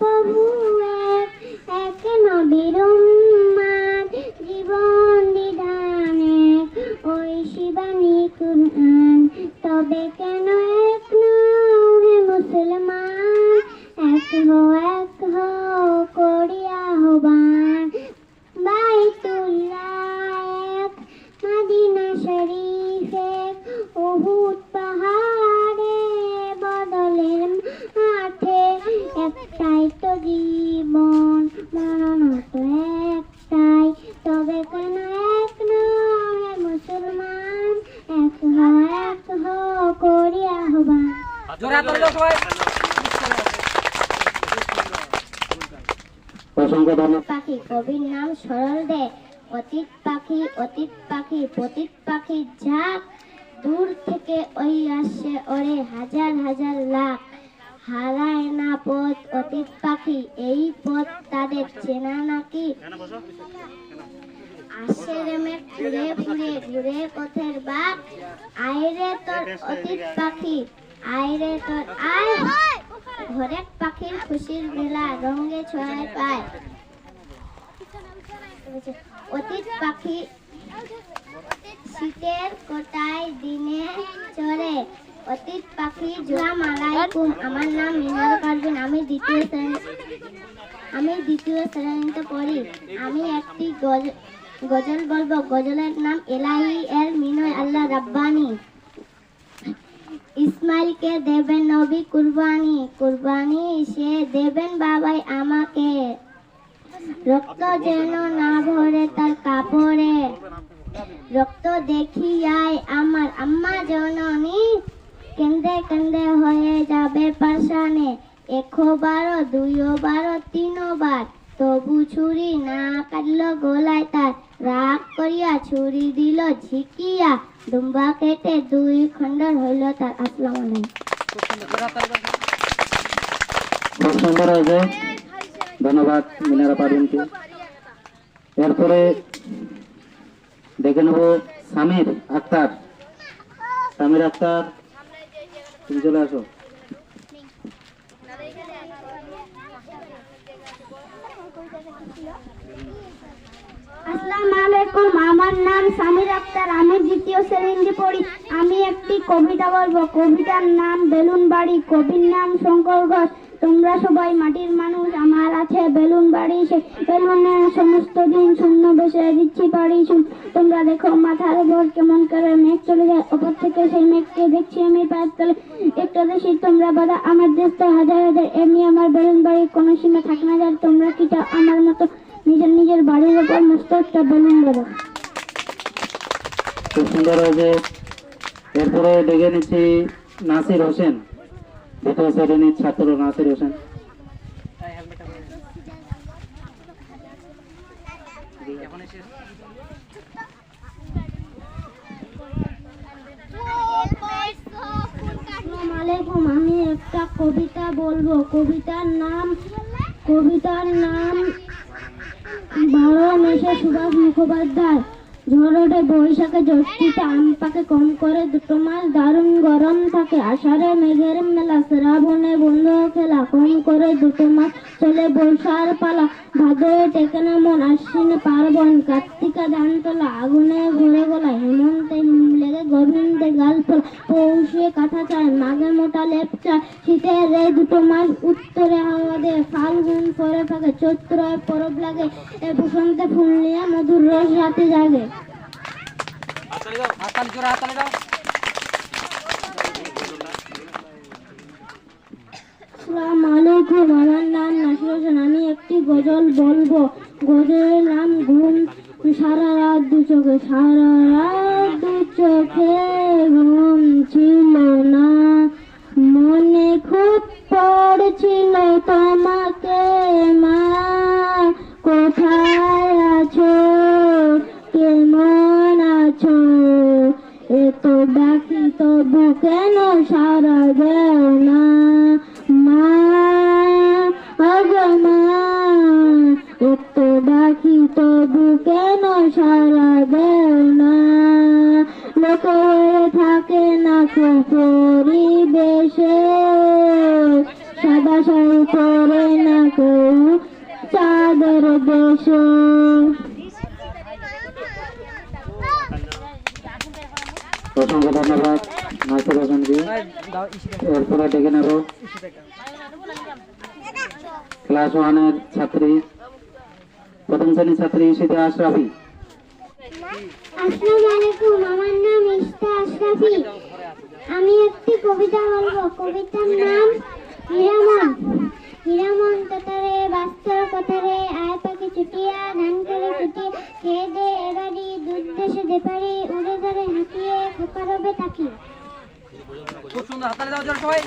প্রভু এক, এক নবীর উম্মত, জীবন বিধান এক, ওই শিবানী কুরআন। তবে কেন এক নও হে মুসলমান, এক হো করি আহ্বান। বাইতুল্লাহ এক, মদিনা শরীফ এক, উহুদ পাহাড়ে বদলের মাঠে। একটাই তো জীবন, মরণ তো একটাই, তবে কেন এক নও হে মুসলমান, এক হো করি আহ্বান। পাখি কবির নাম সরল দে, অতীত পাখি পতিত পাখি ঝাঁক, দূর থেকে ওই আসছে ওরে হাজার হাজার লাখ। হারায় না পথ অতীত পাখি, এই পথ তাদের চেনা নাকি? আসে রেমে ঘুরে ঘুরে ঘুরে পথের বাঘ, আইরে তোর অতীত পাখি, আইরে তোর আয়। ঘরের পাখির খুশির বেলা রঙে ছড়ায় পায়। অতীত পাখি শীতের কোটায় দিনে চড়ে, অতীত পাখি। আসসালামু আলাইকুম, আমার নাম মিনার পারভিন, আমি দ্বিতীয় শ্রেণীতে পড়ি। আমি একটি গজল বলবো। গজলের নাম এলাহি এর মিনয় আল্লাহ রাব্বানি। ইসমাইলকে দেবেন নবী কুরবানি, কুরবানি সে দেবেন বাবাই আমাকে। রক্ত যেন না ভরে তার কাপড়ে, রক্ত দেখিয়াই আমার আম্মা জননী কেন্দে কেন্দে হয়ে যাবে পাশানে। 1 2 3 বার, তবু ছুরি না কাটল গলায় তার। রাগ করিয়া ছুরি দিল ঝিকিয়া, দুম্বা কেটে 2 খণ্ড হইল তার। আসসালামু আলাইকুম। খুব সুন্দর হয়েছে, ধন্যবাদ মিনারা পারভিনকে। এরপরে দেখে নেব সামির আক্তার। সামির আক্তার, তুমি চলে আসো। আসসালামু আলাইকুম, আমার নাম সামির আক্তার, আমি দ্বিতীয় শ্রেণীতে পড়ি। আমি একটি কবিতা বলবো। কবিতার নাম বেলুন বাড়ি। কবির নাম শঙ্কর ঘোষ। তোমরা সবাই মাটির মানুষ, আমার আছে বেলুন বাড়ি। সে বেলুনের সমস্ত দিন শূন্য বসে দিচ্ছি পাড়ি। তোমরা দেখো মাথার উপর কেমন করে মেঘ চলে যায়, ওপর থেকে সেই মেঘকে দেখছি আমি পায়ের তলে। একটা দেশি তোমরা বাধা, আমার দেশ তো হাজার হাজার, এমনি আমার বেলুন বাড়ির কোনো সীমা থাক না যায়। তোমরা কি চাও আমার মতো নিজের নিজের বাড়ির উপর মস্ত একটা বেলুন বাঁধা? খুব সুন্দর হয়েছে। এরপরে ডেকে নিচ্ছি নাসির হোসেন, দ্বিতীয় শ্রেণীর ছাত্র নাসির হোসেন। আসসালামু আলাইকুম, আমি একটা কবিতা বলবো। কবিতার নাম 12 মেশে সুভাষ মুখোপাধ্যায়। ঝড়ে বৈশাখে জ্যৈষ্ঠিতে আম পাকে, কম করে 2 মাস দারুণ গরম থাকে। আষাঢ়ে মেঘের মেলা, শ্রাবণে বন্ধু খেলা, কম করে 2 মাস চলে বর্ষার পালা। ভাদরে টেকে না মন, আশ্বিনে পার্বণ, কার্তিকা ধান তোলা, আগুনে ঘুরে গোলা, হেমন্তে হিম লেগে গোবিন্দে গাল ফোলা, পৌষে কাঁথা চায়, মাঘে মোটা লেপ চায়, শীতের এই 2 মাস উত্তরে হাওয়া দেয়, ফাল্গুন পরে ফাঁকে, চৈত্র পরব লাগে, এ বসন্তে ফুল নিয়ে মধুর রস রাতে জাগে। আসসালামু আলাইকুম, আমার নাম নাসির হোসেন, আমি একটি গজল বলবো। গজলের নাম ঘুম। সারা রাত 2 চোখে, সারা রাত 2 চোখে ঘুম ছিল না, মনে খুব পড়ছিল তোমাকে মা। কোথায় আছো, কেমন আছো, এত ডাকি তবু কেন সারা দেও না মা। মা, এত ডাকি তবু কেন সারা দেও না। লোক হয়ে থাকে না পরিবেশে, সাদা শাড়ি পরে না কেউ চাঁদের দেশে। অসংখ্য ধন্যবাদ নাসির হোসেনকে। এরপরে ডেকে নেব ক্লাস 1-এর ছাত্রী, প্রথম শ্রেণীর ছাত্রী ঈশিতা আশরাফি। আসসালামু আলাইকুম, আমার নাম ইশতা আশরাফি। আমি একটি কবিতা বলবো। কবিতার নাম হীরামন। হীরামন ততরে বাস্তর কথারে আয় পাখি ছুটিয়া ধান করে ফুটিয়ে খেয়ে দে এবারি দুধ দেশে দেপারি উড়ে ধরে হাঁকিয়ে খোকা রবে তাকিয়ে। খুব সুন্দর হাততালি দাও জোরে সবাই।